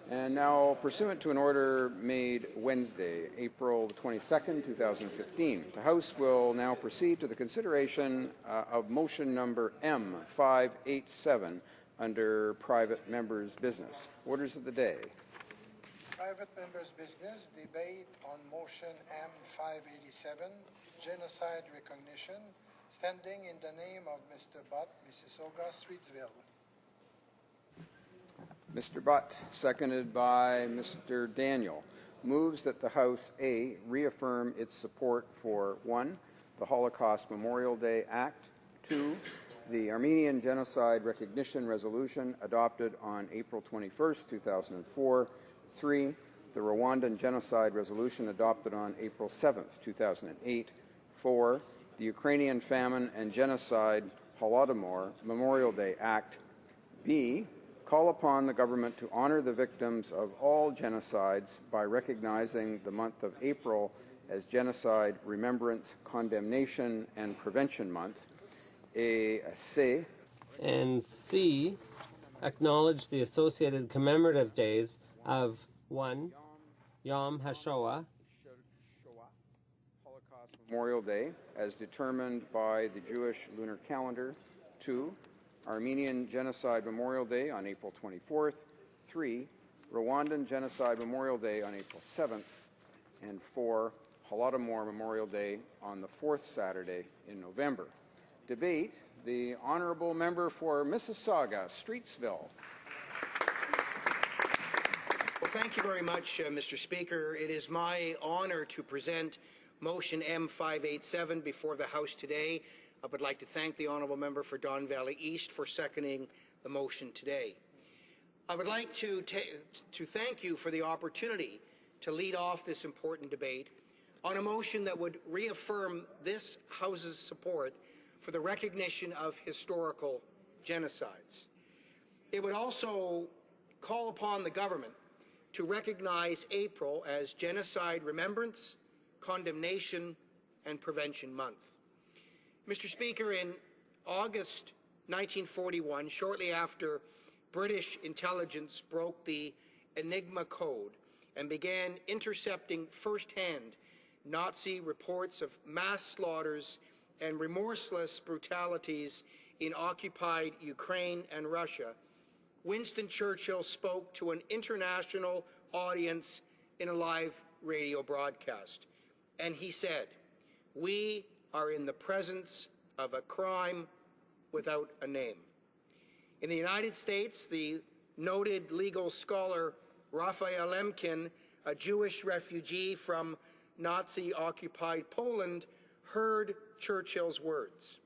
And now, pursuant to an order made Wednesday, April 22nd, 2015, the House will now proceed to the consideration of motion number M587 under private members' business. Orders of the day. Private members' business, debate on motion M587, genocide recognition, standing in the name of Mr. Butt, Mississauga, Streetsville. Mr. Butt, seconded by Mr. Daniel, moves that the House A, reaffirm its support for 1, the Holocaust Memorial Day Act, 2, the Armenian Genocide Recognition Resolution adopted on April 21st, 2004, 3, the Rwandan Genocide Resolution adopted on April 7th, 2008, 4, the Ukrainian Famine and Genocide Holodomor Memorial Day Act, B, call upon the government to honor the victims of all genocides by recognizing the month of April as Genocide Remembrance, Condemnation, and Prevention Month. C. And C, acknowledge the associated commemorative days of 1, Yom HaShoah, Holocaust Memorial Day, as determined by the Jewish lunar calendar. 2, Armenian Genocide Memorial Day on April 24th. 3, Rwandan Genocide Memorial Day on April 7th. And 4, Holodomor Memorial Day on the 4th Saturday in November. Debate, the Honourable Member for Mississauga, Streetsville. Well, thank you very much, Mr. Speaker. It is my honour to present motion M587 before the House today. I would like to thank the Honourable Member for Don Valley East for seconding the motion today. I would like to thank you for the opportunity to lead off this important debate on a motion that would reaffirm this House's support for the recognition of historical genocides. It would also call upon the government to recognize April as Genocide Remembrance, Condemnation, and Prevention Month. Mr. Speaker, in August 1941, shortly after British intelligence broke the Enigma Code and began intercepting firsthand Nazi reports of mass slaughters and remorseless brutalities in occupied Ukraine and Russia, Winston Churchill spoke to an international audience in a live radio broadcast. And he said, "We are in the presence of a crime without a name." In the United States, the noted legal scholar Raphael Lemkin, a Jewish refugee from Nazi-occupied Poland, heard Churchill's words.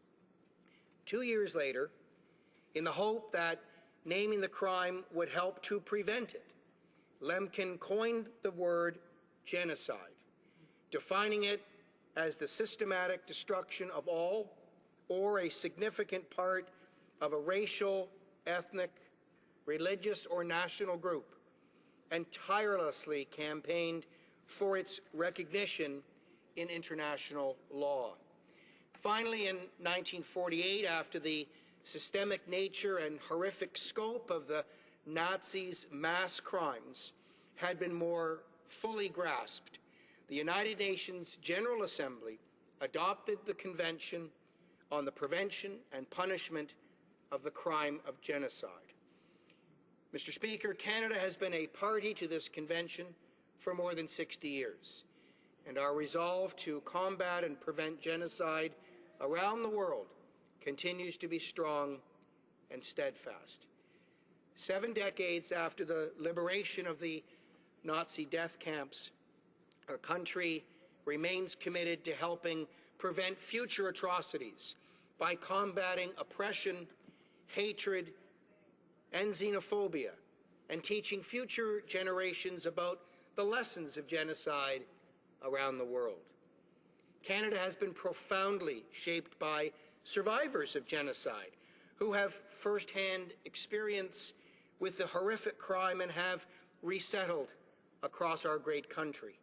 2 years later, in the hope that naming the crime would help to prevent it, Lemkin coined the word genocide, defining it as the systematic destruction of all or a significant part of a racial, ethnic, religious, or national group, and tirelessly campaigned for its recognition in international law. Finally, in 1948, after the systemic nature and horrific scope of the Nazis' mass crimes had been more fully grasped, the United Nations General Assembly adopted the Convention on the Prevention and Punishment of the Crime of Genocide. Mr. Speaker, Canada has been a party to this convention for more than 60 years, and our resolve to combat and prevent genocide around the world continues to be strong and steadfast. 7 decades after the liberation of the Nazi death camps, our country remains committed to helping prevent future atrocities by combating oppression, hatred, and xenophobia, and teaching future generations about the lessons of genocide around the world. Canada has been profoundly shaped by survivors of genocide who have first-hand experience with the horrific crime and have resettled across our great country.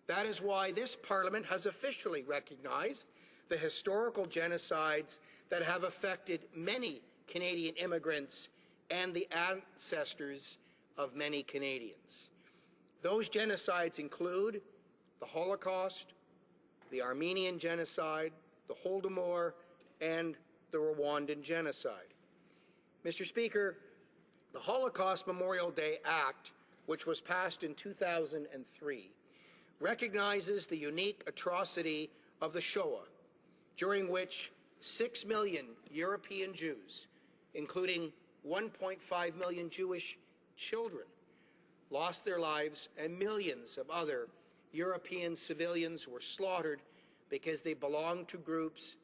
That is why this Parliament has officially recognized the historical genocides that have affected many Canadian immigrants and the ancestors of many Canadians. Those genocides include the Holocaust, the Armenian Genocide, the Holodomor, and the Rwandan Genocide. Mr. Speaker, the Holocaust Memorial Day Act, which was passed in 2003, recognizes the unique atrocity of the Shoah, during which 6 million European Jews, including 1.5 million Jewish children, lost their lives, and millions of other European civilians were slaughtered because they belonged to groups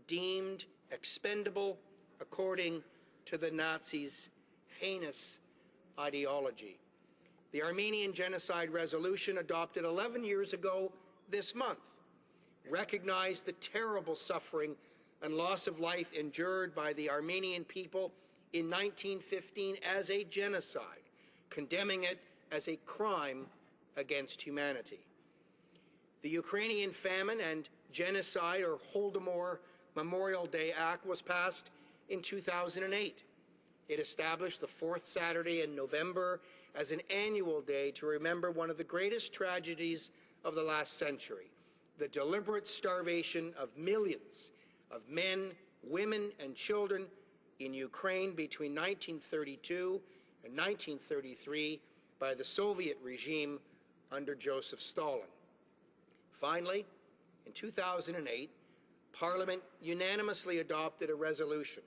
deemed expendable according to the Nazis' heinous ideology. The Armenian Genocide Resolution, adopted 11 years ago this month, recognized the terrible suffering and loss of life endured by the Armenian people in 1915 as a genocide, condemning it as a crime against humanity. The Ukrainian Famine and Genocide, or Holodomor Memorial Day Act, was passed in 2008. It established the fourth Saturday in November as an annual day to remember one of the greatest tragedies of the last century, the deliberate starvation of millions of men, women, and children in Ukraine between 1932 and 1933 by the Soviet regime under Joseph Stalin. Finally, in 2008, Parliament unanimously adopted a resolution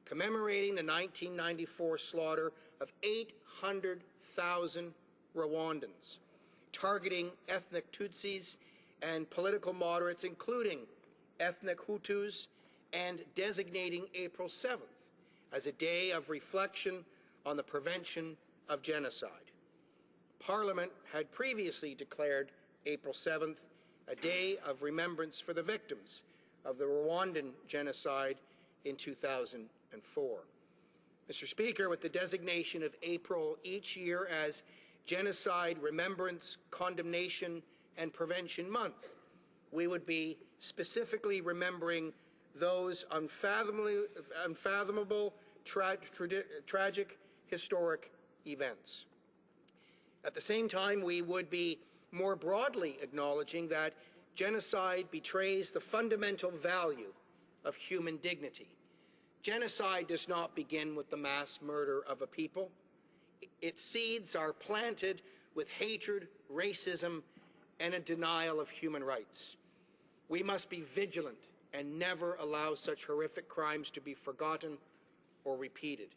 commemorating the 1994 slaughter of 800,000 Rwandans, targeting ethnic Tutsis and political moderates, including ethnic Hutus, and designating April 7th as a day of reflection on the prevention of genocide. Parliament had previously declared April 7th a day of remembrance for the victims of the Rwandan genocide in 2004. Mr. Speaker, with the designation of April each year as Genocide Remembrance, Condemnation, and Prevention Month, we would be specifically remembering those unfathomable, tragic, historic events. At the same time, we would be more broadly acknowledging that genocide betrays the fundamental value of human dignity. Genocide does not begin with the mass murder of a people. Its seeds are planted with hatred, racism, and a denial of human rights. We must be vigilant and never allow such horrific crimes to be forgotten or repeated.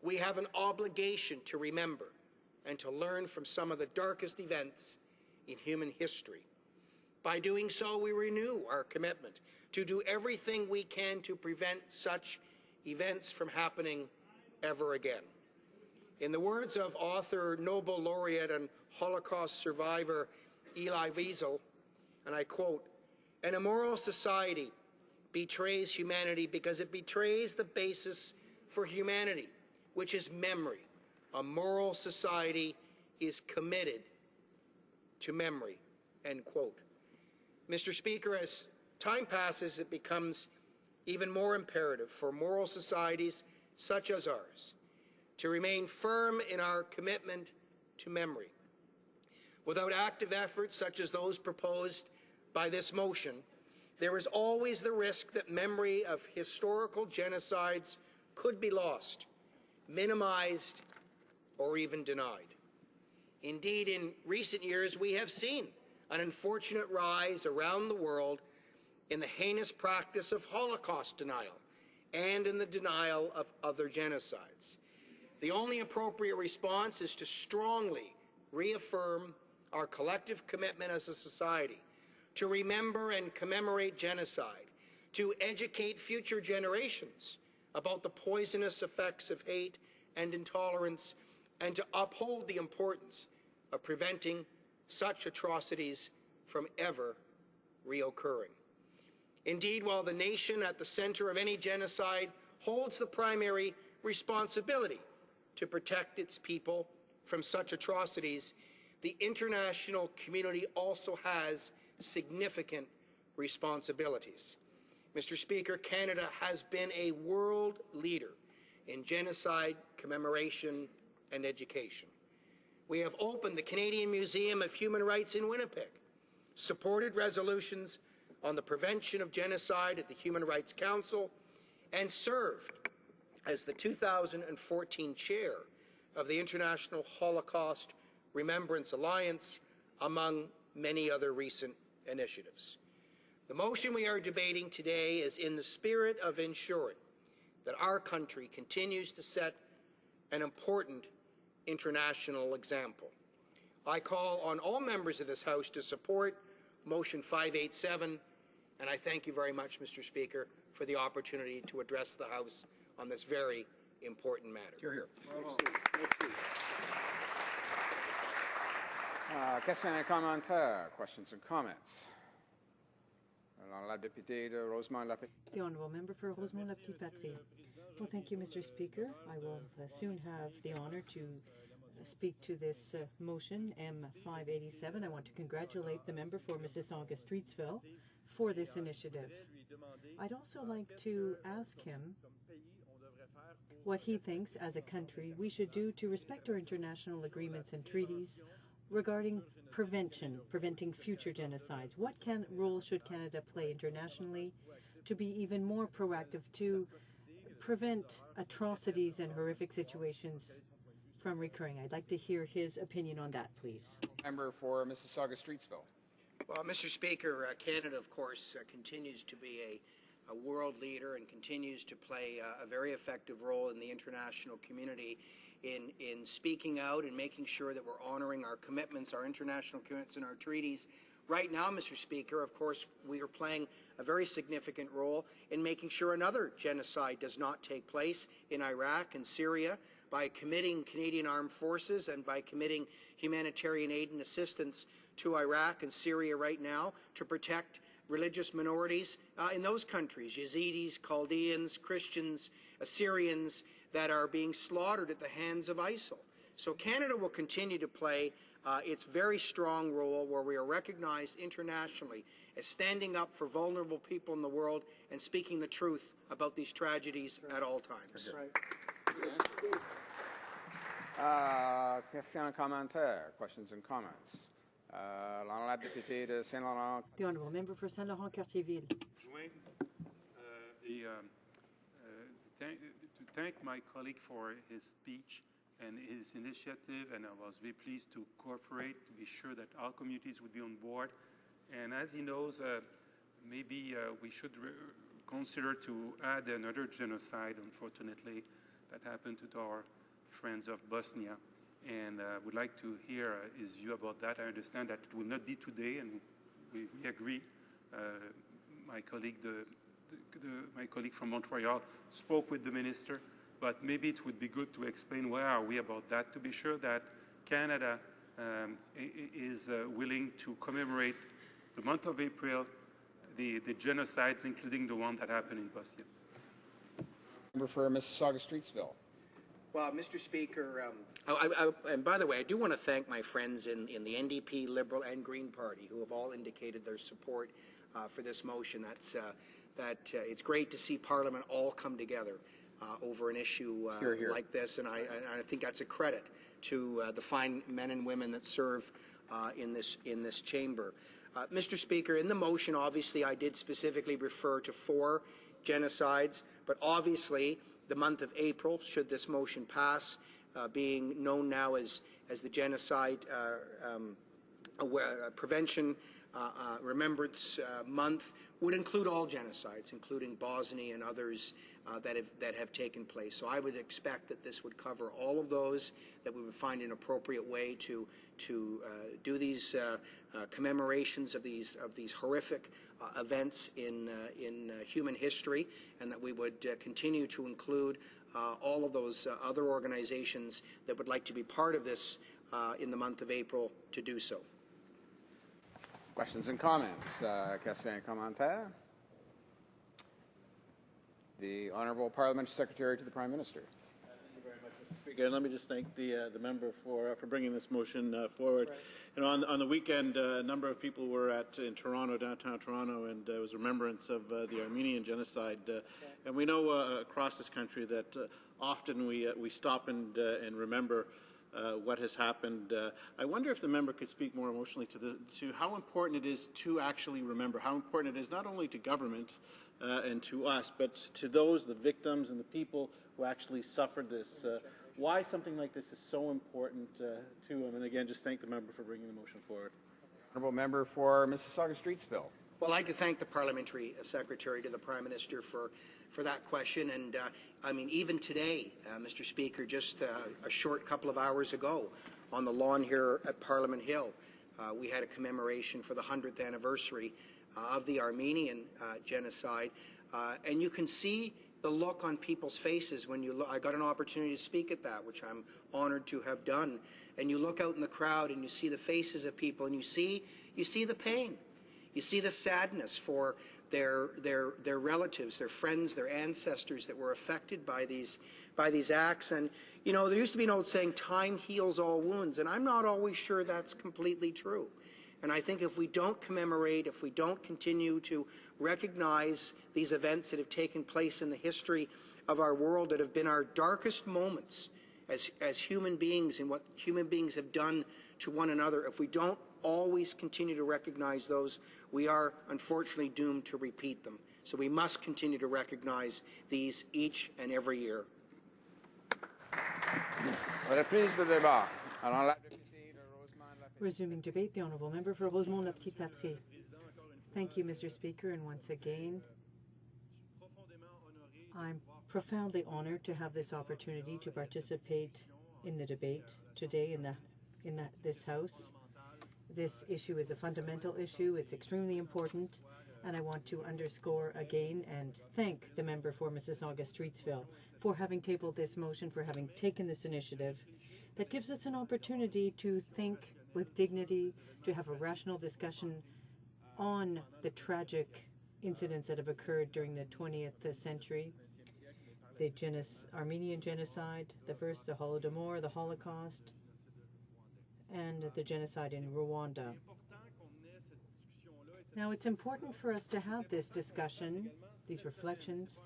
We have an obligation to remember and to learn from some of the darkest events in human history. By doing so, we renew our commitment to do everything we can to prevent such events from happening ever again. In the words of author, Nobel laureate, and Holocaust survivor Elie Wiesel, and I quote, "An immoral society betrays humanity because it betrays the basis for humanity, which is memory. A moral society is committed to memory," end quote. Mr. Speaker, as time passes, it becomes even more imperative for moral societies such as ours to remain firm in our commitment to memory. Without active efforts such as those proposed by this motion, there is always the risk that memory of historical genocides could be lost, minimized, or even denied. Indeed, in recent years, we have seen an unfortunate rise around the world in the heinous practice of Holocaust denial and in the denial of other genocides. The only appropriate response is to strongly reaffirm our collective commitment as a society to remember and commemorate genocide, to educate future generations about the poisonous effects of hate and intolerance, and to uphold the importance of preventing such atrocities from ever reoccurring. Indeed, while the nation at the center of any genocide holds the primary responsibility to protect its people from such atrocities, the international community also has significant responsibilities. Mr. Speaker, Canada has been a world leader in genocide commemoration and education. We have opened the Canadian Museum of Human Rights in Winnipeg, supported resolutions on the prevention of genocide at the Human Rights Council, and served as the 2014 chair of the International Holocaust Remembrance Alliance, among many other recent initiatives. The motion we are debating today is in the spirit of ensuring that our country continues to set an important international example. I call on all members of this House to support Motion 587, and I thank you very much, Mr. Speaker, for the opportunity to address the House on this very important matter. You're here. Questions et commentaires? Questions and comments? La députée de Rosemont-la-Petite. The Honourable Member for Rosemont-la-Petite-Patrie. Well, thank you, Mr. Speaker. I will soon have the honour to speak to this motion, M587. I want to congratulate the member for Mississauga Streetsville for this initiative. I'd also like to ask him what he thinks, as a country, we should do to respect our international agreements and treaties regarding preventing future genocides. What role should Canada play internationally to be even more proactive to prevent atrocities and horrific situations from recurring? I'd like to hear his opinion on that, please. Member for Mississauga Streetsville. Well, Mr. Speaker, Canada, of course, continues to be a world leader and continues to play a very effective role in the international community in speaking out and making sure that we're honoring our commitments, our international commitments and our treaties. Right now, Mr. Speaker, of course, we are playing a very significant role in making sure another genocide does not take place in Iraq and Syria by committing Canadian Armed Forces and by committing humanitarian aid and assistance to Iraq and Syria right now to protect religious minorities in those countries, Yazidis, Chaldeans, Christians, Assyrians, that are being slaughtered at the hands of ISIL. So Canada will continue to play its very strong role where we are recognized internationally as standing up for vulnerable people in the world and speaking the truth about these tragedies at all times. Questions et commentaires? Questions and comments? La députée de Saint-Laurent. The Honourable Member for Saint-Laurent-Cartierville. To thank my colleague for his speech and his initiative, and I was very pleased to cooperate to be sure that all communities would be on board. And as he knows, maybe we should consider to add another genocide, unfortunately, that happened to our friends of Bosnia. And would like to hear his view about that. I understand that it will not be today, and we agree. My colleague from Montreal spoke with the minister, but maybe it would be good to explain where are we about that, to be sure that Canada is willing to commemorate the month of April, the genocides, including the one that happened in Bosnia. Member for Mississauga Streetsville. Well, Mr. Speaker, and by the way, I do want to thank my friends in the NDP, Liberal, and Green Party who have all indicated their support for this motion. It's great to see Parliament all come together over an issue like this, and I think that's a credit to the fine men and women that serve in this chamber. Mr. Speaker, in the motion, obviously, I did specifically refer to 4 genocides, but obviously, the month of April, should this motion pass, being known now as the Genocide Prevention Remembrance Month, would include all genocides, including Bosnia and others that have taken place. So I would expect that this would cover all of those, that we would find an appropriate way to do these commemorations of these horrific events in human history, and that we would continue to include all of those other organizations that would like to be part of this in the month of April to do so. Questions and comments? Questions et commentaires? The Honourable Parliamentary Secretary to the Prime Minister. Thank you very much, Mr. Speaker. And let me just thank the member for bringing this motion forward. Right. You know, on the weekend, a number of people were in Toronto, downtown Toronto, and it was remembrance of the Armenian Genocide. And we know across this country that often we stop and remember what has happened. I wonder if the member could speak more emotionally to how important it is to actually remember, how important it is not only to government and to us, but to those, the victims and the people who actually suffered this. Why something like this is so important to him. And again, just thank the member for bringing the motion forward. Honourable member for Mississauga-Streetsville. Well, I'd like to thank the Parliamentary Secretary to the Prime Minister for that question. And I mean, even today, Mr. Speaker, just a short couple of hours ago on the lawn here at Parliament Hill, we had a commemoration for the 100th anniversary of the Armenian genocide. And you can see the look on people's faces when you look. I got an opportunity to speak at that, which I'm honored to have done. And you look out in the crowd and you see the faces of people and you see the pain. You see the sadness for their relatives, their friends, their ancestors that were affected by these acts. And you know, there used to be an old saying, "Time heals all wounds," and I'm not always sure that's completely true. And I think if we don't commemorate, if we don't continue to recognize these events that have taken place in the history of our world, that have been our darkest moments as human beings and what human beings have done to one another, if we don't always continue to recognize those, we are unfortunately doomed to repeat them. So we must continue to recognize these each and every year. Resuming debate, the Honourable Member for Rosemont-la-Petite-Patrie. Thank you, Mr. Speaker, and once again, I'm profoundly honored to have this opportunity to participate in the debate today in this House. This issue is a fundamental issue. It's extremely important, and I want to underscore again and thank the member for Mississauga-Streetsville for having tabled this motion, for having taken this initiative that gives us an opportunity to think with dignity, to have a rational discussion on the tragic incidents that have occurred during the 20th century, the Armenian Genocide, the first, the Holodomor, the Holocaust, and the genocide in Rwanda. Now, it's important for us to have this discussion, these reflections,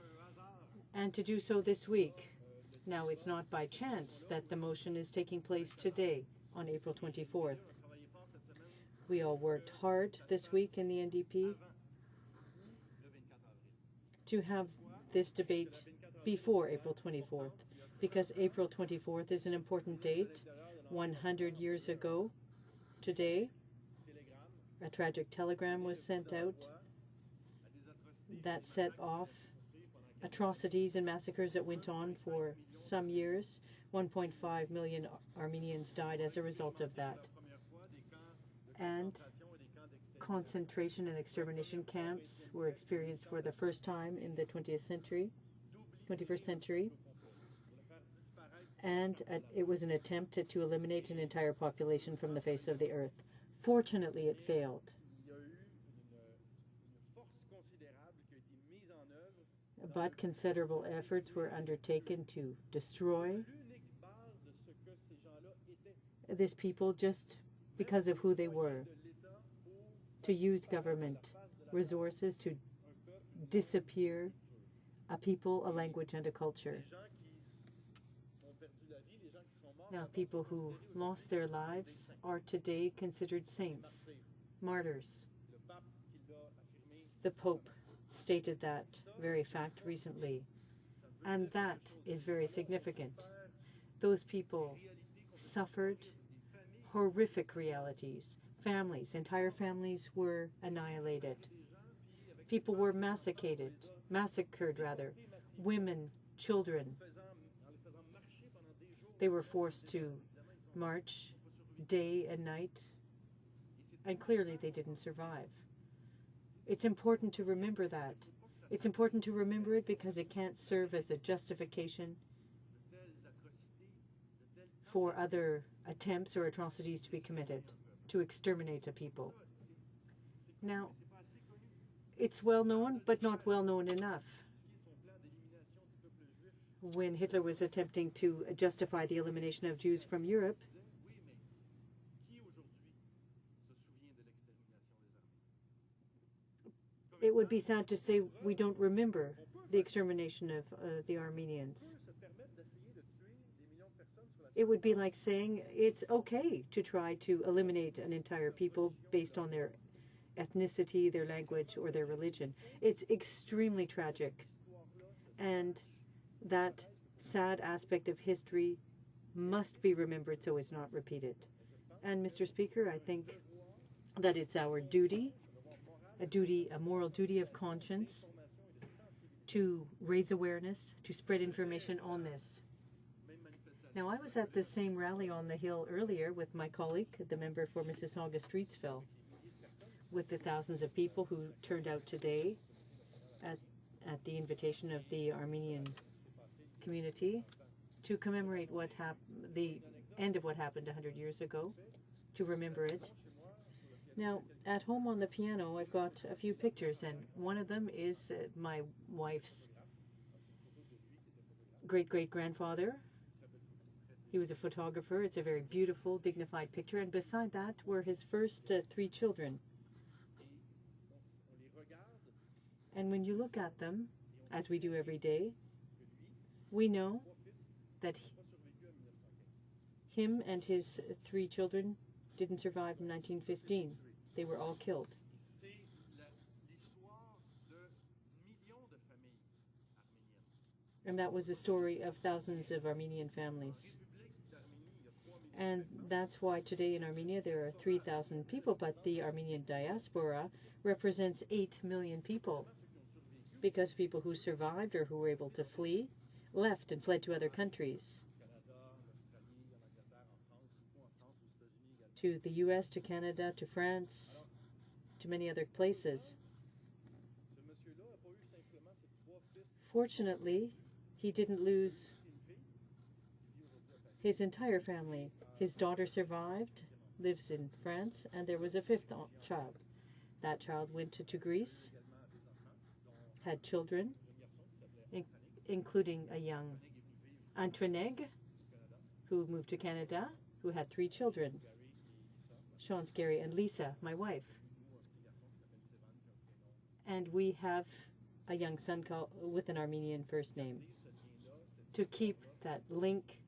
and to do so this week. Now, it's not by chance that the motion is taking place today, on April 24th. We all worked hard this week in the NDP to have this debate before April 24th, because April 24th is an important date. 100 years ago today, a tragic telegram was sent out that set off atrocities and massacres that went on for some years. 1.5 million Armenians died as a result of that. And concentration and extermination camps were experienced for the first time in the 21st century. And it was an attempt to eliminate an entire population from the face of the earth. Fortunately, it failed. But considerable efforts were undertaken to destroy this people just because of who they were, to use government resources to disappear a people, a language, and a culture. Now, people who lost their lives are today considered saints, martyrs. The Pope stated that very fact recently, and that is very significant. Those people suffered horrific realities. Entire families were annihilated. People were massacred, women, children. They were forced to march day and night, and clearly they didn't survive. It's important to remember that. It's important to remember it because it can't serve as a justification for other attempts or atrocities to be committed to exterminate a people. Now, it's well known, but not well known enough. When Hitler was attempting to justify the elimination of Jews from Europe, it would be sad to say we don't remember the extermination of the Armenians. It would be like saying it's okay to try to eliminate an entire people based on their ethnicity, their language, or their religion. It's extremely tragic. And that sad aspect of history must be remembered so it's not repeated. And Mr. Speaker, I think that it's our duty, a moral duty of conscience, to raise awareness, to spread information on this. Now, I was at the same rally on the Hill earlier with my colleague, the member for Mississauga-Streetsville, with the thousands of people who turned out today at the invitation of the Armenian community to commemorate the end of what happened 100 years ago, to remember it. Now, at home on the piano, I've got a few pictures, and one of them is my wife's great-great-grandfather. He was a photographer. It's a very beautiful, dignified picture, and beside that were his first 3 children. And when you look at them, as we do every day, we know that him and his 3 children didn't survive in 1915. They were all killed. And that was the story of thousands of Armenian families. And that's why today in Armenia there are 3,000 people, but the Armenian diaspora represents 8 million people, because people who survived or who were able to flee left and fled to other countries, to the US, to Canada, to France, to many other places. Fortunately, he didn't lose his entire family. His daughter survived, lives in France, and there was a 5th child. That child went to Greece, had children, including a young Antoineg, who moved to Canada, who had 3 children, Sean, Gary, and Lisa, my wife. And we have a young son with an Armenian first name, to keep that link,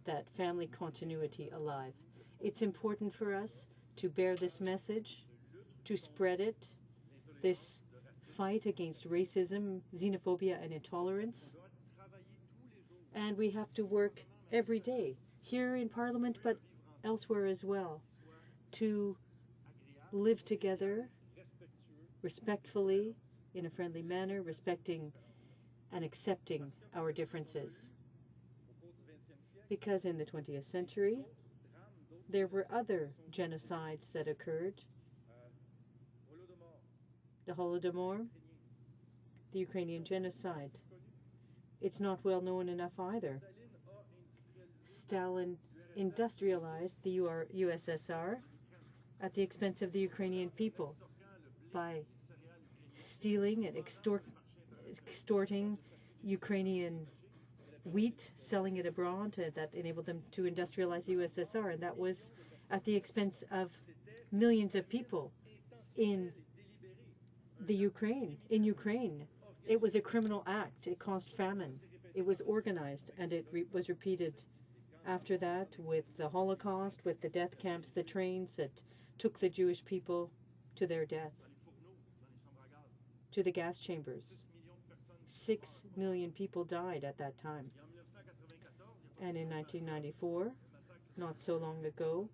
that family continuity alive. It's important for us to bear this message, to spread it, this fight against racism, xenophobia, and intolerance. And we have to work every day, here in Parliament, but elsewhere as well, to live together respectfully, in a friendly manner, respecting and accepting our differences. Because in the 20th century, there were other genocides that occurred. The Holodomor, the Ukrainian genocide. It's not well known enough either. Stalin industrialized the USSR at the expense of the Ukrainian people by stealing and extorting Ukrainian wheat, selling it abroad, that enabled them to industrialize the USSR, and that was at the expense of millions of people in Ukraine. It was a criminal act. It caused famine. It was organized, and it was repeated after that with the Holocaust, with the death camps, the trains that took the Jewish people to their death, to the gas chambers. 6 million people died at that time. And in 1994, not so long ago,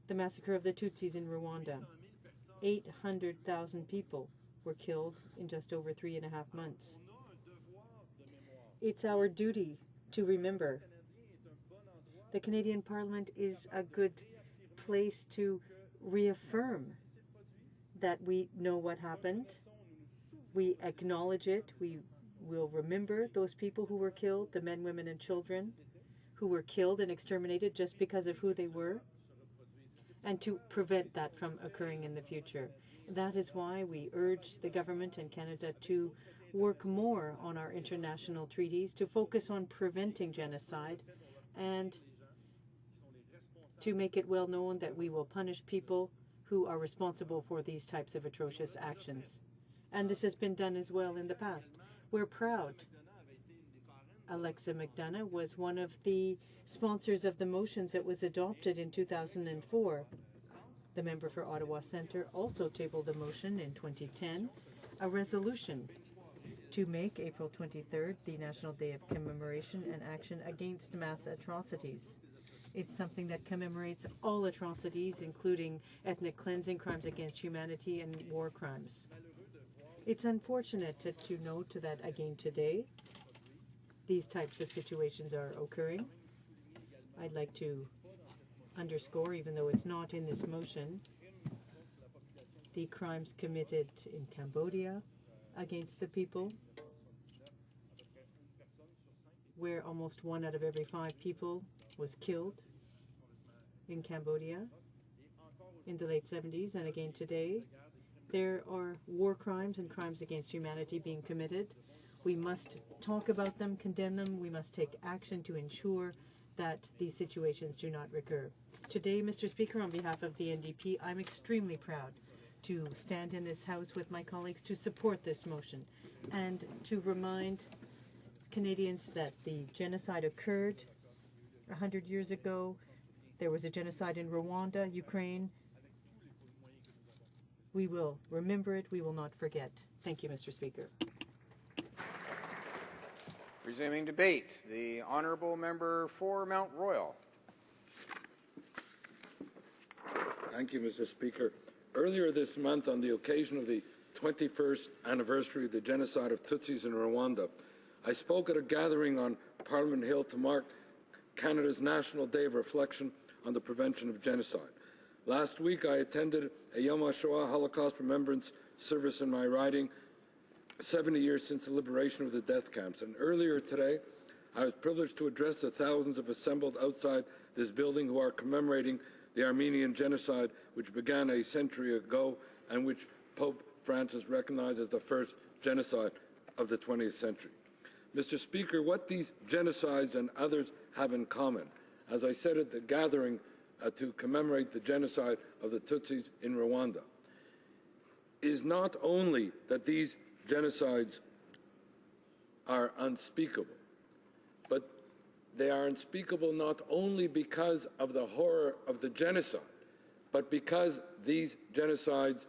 the massacre of the Tutsis in Rwanda. 800,000 people were killed in just over 3.5 months. It's our duty to remember. The Canadian Parliament is a good place to reaffirm that we know what happened. We acknowledge it. We will remember those people who were killed, the men, women, and children who were killed and exterminated just because of who they were, and to prevent that from occurring in the future. That is why we urge the government in Canada to work more on our international treaties, to focus on preventing genocide, and to make it well known that we will punish people who are responsible for these types of atrocious actions. And this has been done as well in the past. We're proud Alexa McDonough was one of the sponsors of the motions that was adopted in 2004. The member for Ottawa Centre also tabled a motion in 2010, a resolution to make April 23rd the National Day of Commemoration and Action Against Mass Atrocities. It's something that commemorates all atrocities, including ethnic cleansing, crimes against humanity, and war crimes. It's unfortunate to note that again today, these types of situations are occurring. I'd like to underscore, even though it's not in this motion, the crimes committed in Cambodia against the people, where almost 1 out of every 5 people was killed in Cambodia in the late 70s, and again today. There are war crimes and crimes against humanity being committed. We must talk about them, condemn them. We must take action to ensure that these situations do not recur. Today, Mr. Speaker, on behalf of the NDP, I'm extremely proud to stand in this House with my colleagues to support this motion and to remind Canadians that the genocide occurred 100 years ago. There was a genocide in Rwanda, Ukraine. We will remember it. We will not forget. Thank you, Mr. Speaker. Resuming debate, the honourable member for Mount Royal. Thank you, Mr. Speaker. Earlier this month, on the occasion of the 21st anniversary of the genocide of Tutsis in Rwanda, I spoke at a gathering on Parliament Hill to mark Canada's National Day of Reflection on the Prevention of Genocide. Last week, I attended a Yom HaShoah Holocaust Remembrance service in my riding, 70 years since the liberation of the death camps. And earlier today, I was privileged to address the thousands of assembled outside this building who are commemorating the Armenian Genocide, which began a century ago and which Pope Francis recognized as the first genocide of the 20th century. Mr. Speaker, what these genocides and others have in common, as I said at the gathering to commemorate the genocide of the Tutsis in Rwanda, is not only that these genocides are unspeakable, but they are unspeakable not only because of the horror of the genocide, but because these genocides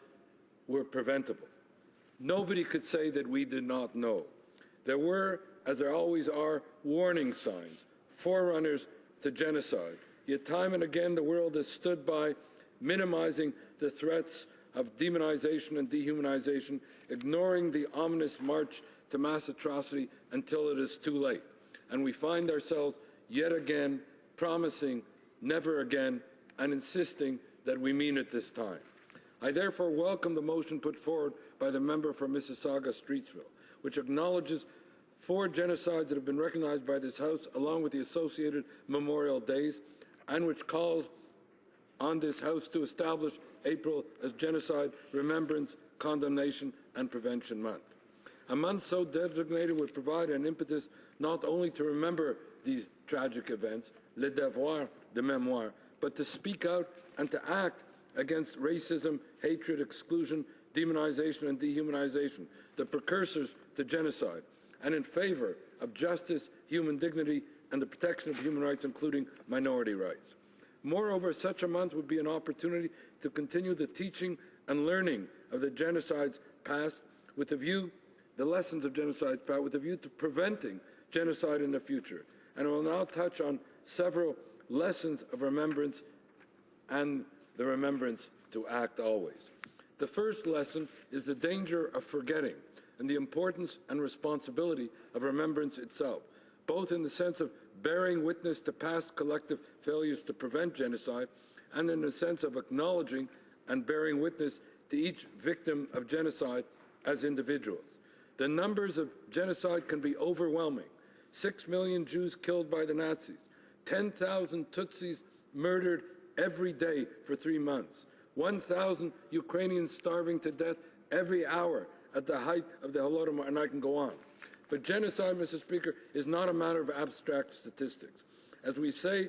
were preventable. Nobody could say that we did not know. There were, as there always are, warning signs, forerunners to genocide. Yet time and again the world has stood by, minimizing the threats of demonization and dehumanization, ignoring the ominous march to mass atrocity until it is too late. And we find ourselves yet again promising never again and insisting that we mean it this time. I therefore welcome the motion put forward by the member for Mississauga-Streetsville, which acknowledges 4 genocides that have been recognized by this House, along with the associated memorial days, and which calls on this House to establish April as Genocide Remembrance, Condemnation and Prevention Month. A month so designated would provide an impetus not only to remember these tragic events, le devoir de mémoire, but to speak out and to act against racism, hatred, exclusion, demonization and dehumanization, the precursors to genocide, and in favor of justice, human dignity, and the protection of human rights, including minority rights. Moreover, such a month would be an opportunity to continue the teaching and learning of the genocides past with a view, the lessons of genocide past, with a view to preventing genocide in the future. And I will now touch on several lessons of remembrance and the remembrance to act always. The first lesson is the danger of forgetting and the importance and responsibility of remembrance itself, both in the sense of bearing witness to past collective failures to prevent genocide and in the sense of acknowledging and bearing witness to each victim of genocide as individuals. The numbers of genocide can be overwhelming. 6 million Jews killed by the Nazis, 10,000 Tutsis murdered every day for 3 months, 1,000 Ukrainians starving to death every hour at the height of the Holodomor, and I can go on. But genocide, Mr. Speaker, is not a matter of abstract statistics. As we say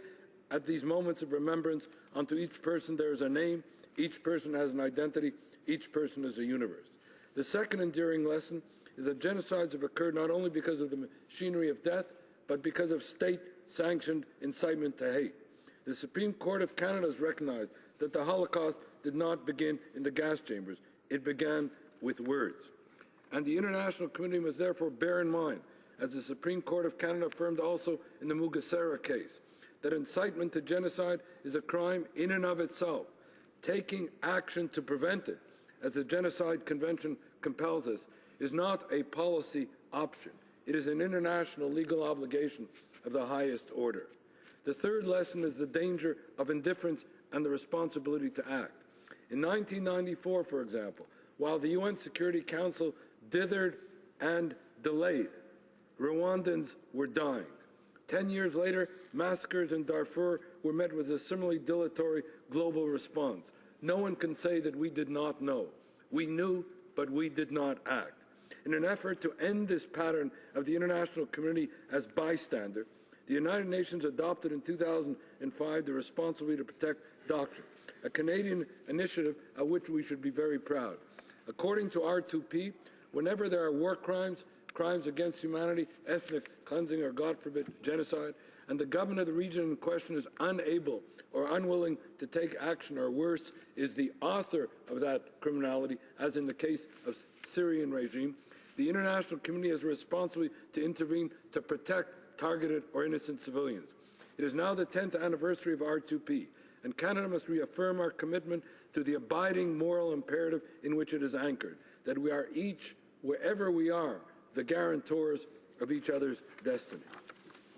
at these moments of remembrance, unto each person there is a name, each person has an identity, each person is a universe. The second enduring lesson is that genocides have occurred not only because of the machinery of death, but because of state-sanctioned incitement to hate. The Supreme Court of Canada has recognized that the Holocaust did not begin in the gas chambers. It began with words. And the international community must therefore bear in mind, as the Supreme Court of Canada affirmed also in the Mugesera case, that incitement to genocide is a crime in and of itself. Taking action to prevent it, as the Genocide Convention compels us, is not a policy option. It is an international legal obligation of the highest order. The third lesson is the danger of indifference and the responsibility to act. In 1994, for example, while the UN Security Council dithered and delayed, Rwandans were dying. 10 years later, massacres in Darfur were met with a similarly dilatory global response. No one can say that we did not know. We knew, but we did not act. In an effort to end this pattern of the international community as bystander, the United Nations adopted in 2005 the Responsibility to Protect Doctrine, a Canadian initiative of which we should be very proud. According to R2P, whenever there are war crimes, crimes against humanity, ethnic cleansing, or, God forbid, genocide, and the government of the region in question is unable or unwilling to take action, or worse, is the author of that criminality, as in the case of Syrian regime, the international community has a responsibility to intervene to protect targeted or innocent civilians. It is now the 10th anniversary of R2P, and Canada must reaffirm our commitment to the abiding moral imperative in which it is anchored, that we are each, wherever we are, the guarantors of each other's destiny.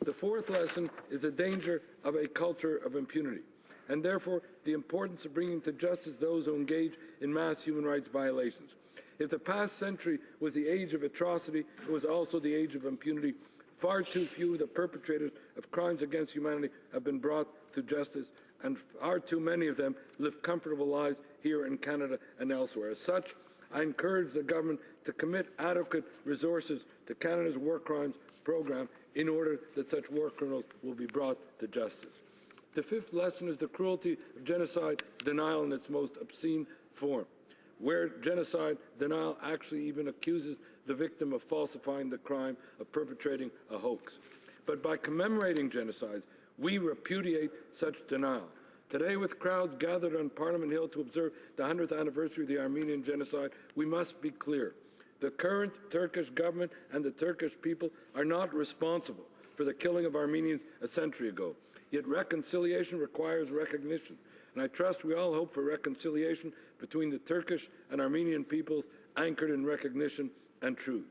The fourth lesson is the danger of a culture of impunity, and therefore the importance of bringing to justice those who engage in mass human rights violations. If the past century was the age of atrocity, it was also the age of impunity. Far too few of the perpetrators of crimes against humanity have been brought to justice, and far too many of them live comfortable lives here in Canada and elsewhere. As such, I encourage the government to commit adequate resources to Canada's war crimes program in order that such war criminals will be brought to justice. The fifth lesson is the cruelty of genocide denial in its most obscene form, where genocide denial actually even accuses the victim of falsifying the crime of perpetrating a hoax. But by commemorating genocides, we repudiate such denial. Today, with crowds gathered on Parliament Hill to observe the 100th anniversary of the Armenian Genocide, we must be clear. The current Turkish government and the Turkish people are not responsible for the killing of Armenians a century ago. Yet reconciliation requires recognition, and I trust we all hope for reconciliation between the Turkish and Armenian peoples anchored in recognition and truth.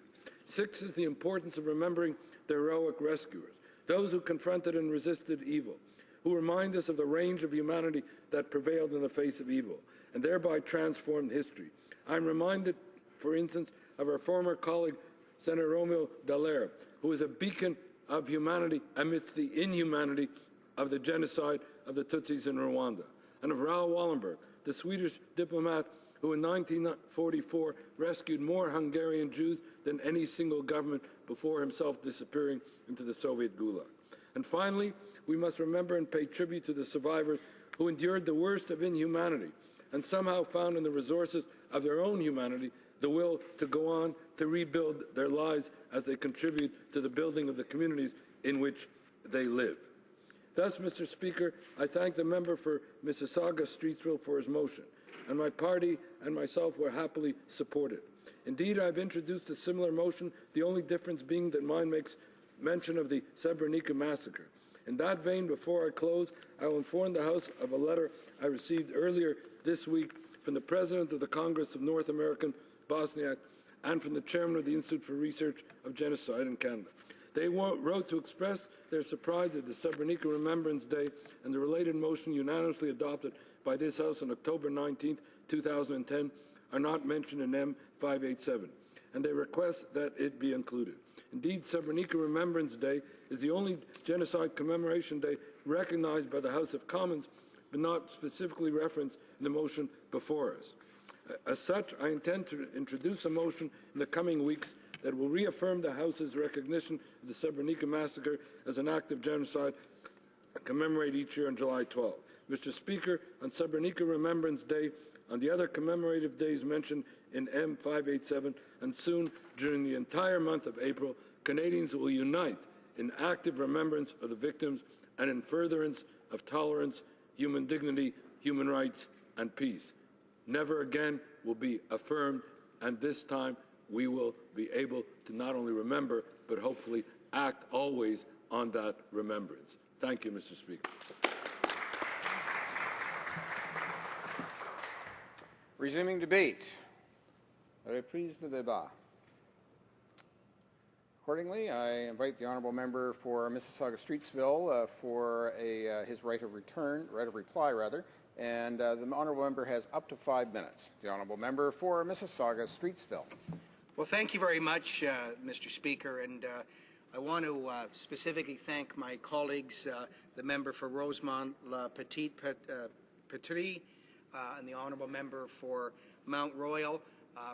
Six is the importance of remembering the heroic rescuers, those who confronted and resisted evil, who remind us of the range of humanity that prevailed in the face of evil, and thereby transformed history. I'm reminded, for instance, of our former colleague, Senator Romeo Dallaire, who was a beacon of humanity amidst the inhumanity of the genocide of the Tutsis in Rwanda, and of Raoul Wallenberg, the Swedish diplomat who in 1944 rescued more Hungarian Jews than any single government before himself disappearing into the Soviet Gulag. And finally, we must remember and pay tribute to the survivors who endured the worst of inhumanity and somehow found in the resources of their own humanity the will to go on to rebuild their lives as they contribute to the building of the communities in which they live. Thus, Mr. Speaker, I thank the member for Mississauga-Streetsville for his motion, and my party and myself will happily support it. Indeed, I have introduced a similar motion, the only difference being that mine makes mention of the Srebrenica massacre. In that vein, before I close, I will inform the House of a letter I received earlier this week from the President of the Congress of North American Bosniak and from the Chairman of the Institute for Research of Genocide in Canada. They wrote to express their surprise at the Srebrenica Remembrance Day and the related motion unanimously adopted by this House on October 19, 2010, are not mentioned in M587, and they request that it be included. Indeed, Srebrenica Remembrance Day is the only genocide commemoration day recognized by the House of Commons, but not specifically referenced in the motion before us. As such, I intend to introduce a motion in the coming weeks that will reaffirm the House's recognition of the Srebrenica massacre as an act of genocide commemorated each year on July 12. Mr. Speaker, on Srebrenica Remembrance Day, on the other commemorative days mentioned in M587, and soon during the entire month of April, Canadians will unite in active remembrance of the victims and in furtherance of tolerance, human dignity, human rights, and peace. Never again will be affirmed, and this time we will be able to not only remember, but hopefully act always on that remembrance. Thank you, Mr. Speaker. Resuming debate. Reprise de débat. Accordingly, I invite the honourable member for Mississauga-Streetsville for his right of reply, and the honourable member has up to 5 minutes. The honourable member for Mississauga-Streetsville. Well, thank you very much, Mr. Speaker, and I want to specifically thank my colleagues, the member for Rosemont-la-Petite-Patrie, and the honourable member for Mount Royal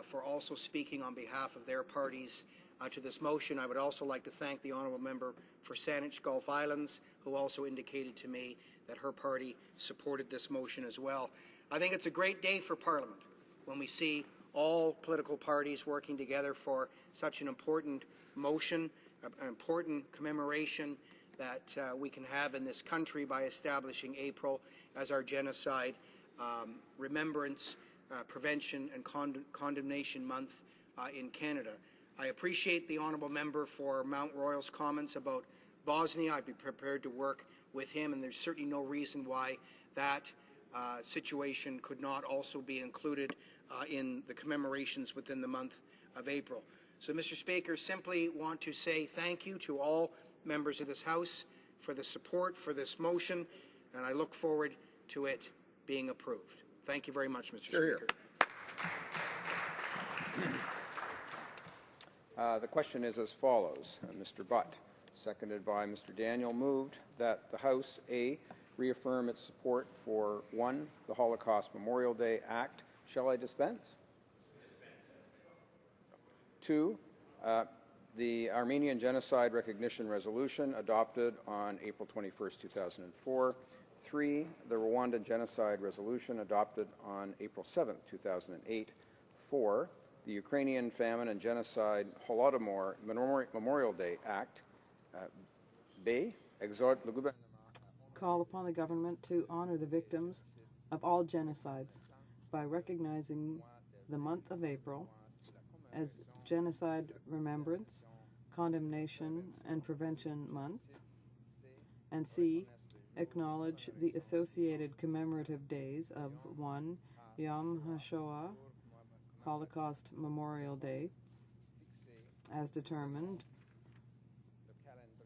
for also speaking on behalf of their parties to this motion. I would also like to thank the honourable member for Saanich Gulf Islands, who also indicated to me that her party supported this motion as well. I think it's a great day for Parliament when we see all political parties working together for such an important motion, an important commemoration that we can have in this country by establishing April as our genocide remembrance, prevention and condemnation month in Canada. I appreciate the honourable member for Mount Royal's comments about Bosnia. I'd be prepared to work with him, and there's certainly no reason why that situation could not also be included in the commemorations within the month of April. So, Mr. Speaker, simply want to say thank you to all members of this House for the support for this motion, and I look forward to it being approved. Thank you very much, Mr. Speaker. The question is as follows. Mr. Butt, seconded by Mr. Daniel, moved that the House, A, reaffirm its support for 1, the Holocaust Memorial Day Act. Shall I dispense? 2, the Armenian Genocide Recognition Resolution adopted on April 21st, 2004. 3, the Rwandan Genocide Resolution adopted on April 7th, 2008. 4, the Ukrainian Famine and Genocide Holodomor Memorial Day Act. B, exhort le gouvernement. Call upon the government to honor the victims of all genocides by recognizing the month of April as Genocide Remembrance, Condemnation and Prevention Month. And C, acknowledge the associated commemorative days of 1, Yom HaShoah, Holocaust Memorial Day, as determined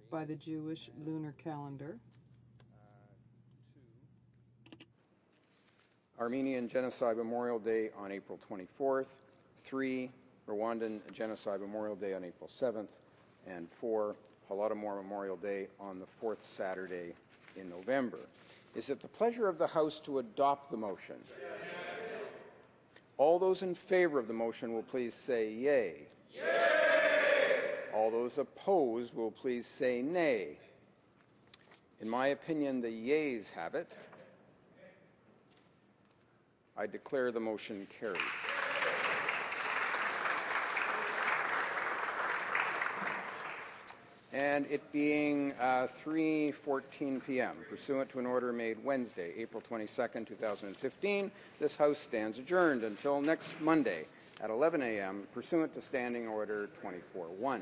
by the Jewish lunar calendar. Armenian Genocide Memorial Day on April 24th. 3, Rwandan Genocide Memorial Day on April 7th. And 4, Holodomor Memorial Day on the 4th Saturday in November. Is it the pleasure of the House to adopt the motion? Yes. All those in favor of the motion will please say yea. Yea. All those opposed will please say nay. In my opinion, the yeas have it. I declare the motion carried. And it being 3:14 p.m., pursuant to an order made Wednesday, April 22nd, 2015, this House stands adjourned until next Monday at 11 a.m., pursuant to Standing Order 24-1.